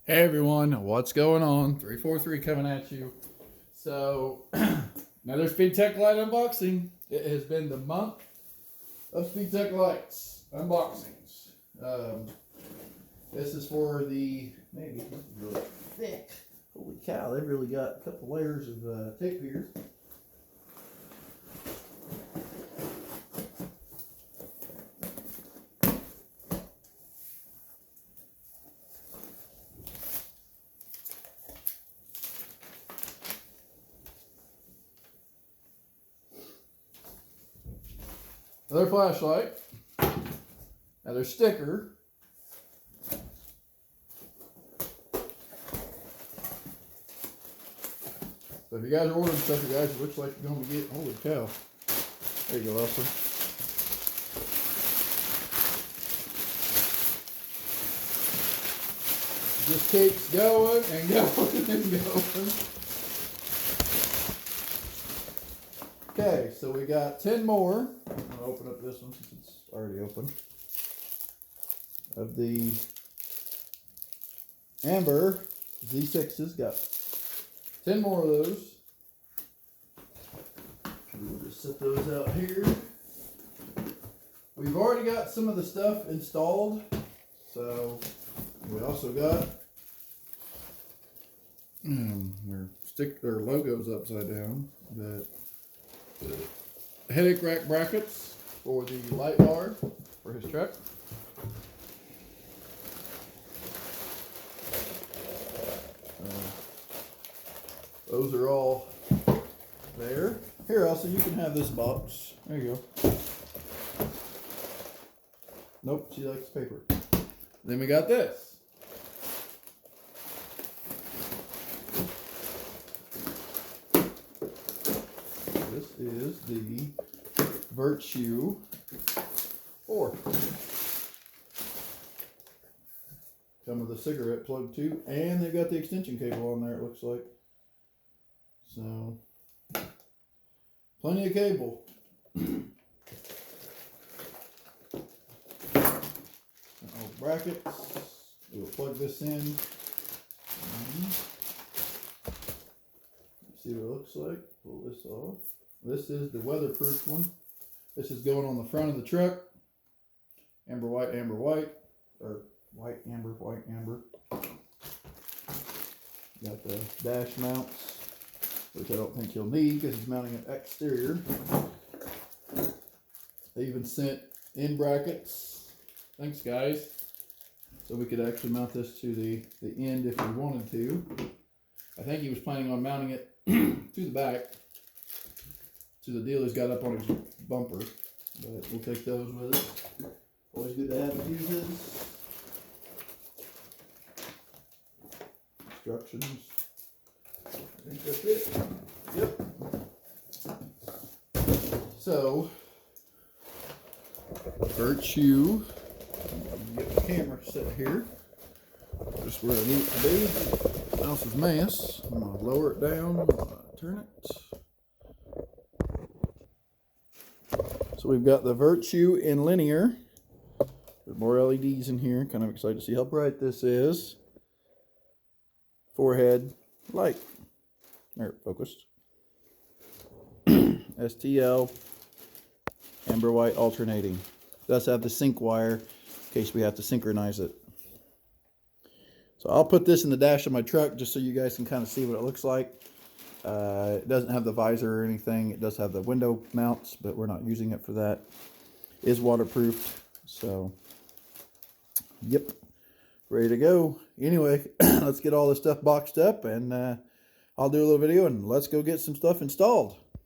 Hey everyone, what's going on? 343 coming at you. So, another Speedtech light unboxing. It has been the month of Speedtech lights unboxings. This is for the, maybe this is really thick. Holy cow, they've really got a couple layers of tape here. Another flashlight, another sticker, so if you guys are ordering stuff, you guys, it looks like you're going to get, holy cow, there you go, Elsa. Just keeps going and going and going. Okay, so we got 10 more. I'm going to open up this one since it's already open. Of the Amber Z6s. Got 10 more of those. We'll just set those out here. We've already got some of the stuff installed. So we also got their logos upside down. The headache rack brackets for the light bar for his truck. Those are all there. Here, Elsa, you can have this box. There you go. Nope, she likes paper. Then we got this. This is the Virtue 4. Come with a cigarette plug too, and they've got the extension cable on there, it looks like. So, plenty of cable. Brackets. We'll plug this in. See what it looks like. Pull this off. This is the weatherproof one. This is going on the front of the truck. Amber white, or white, amber. Got the dash mounts, which I don't think you'll need because he's mounting an exterior. They even sent in brackets. Thanks, guys. So we could actually mount this to the end if we wanted to. I think he was planning on mounting it to the back, to the deal he's got up on his bumper. But we'll take those with us. Always good to have fuses. Instructions. I think that's it. Yep. So, Virtue. Get the camera set here. Just where I need it to be. Mouse's mess. I'm going to lower it down. Turn it. So we've got the Virtue in linear. There's more LEDs in here. Kind of excited to see how bright this is. Forehead light. There, focused. STL. Amber white alternating. It does have the sync wire in case we have to synchronize it. So I'll put this in the dash of my truck just so you guys can kind of see what it looks like. It doesn't have the visor or anything. It does have the window mounts, but we're not using it for that. It is waterproofed, so yep, ready to go. Anyway, let's get all this stuff boxed up, and I'll do a little video and let's go get some stuff installed.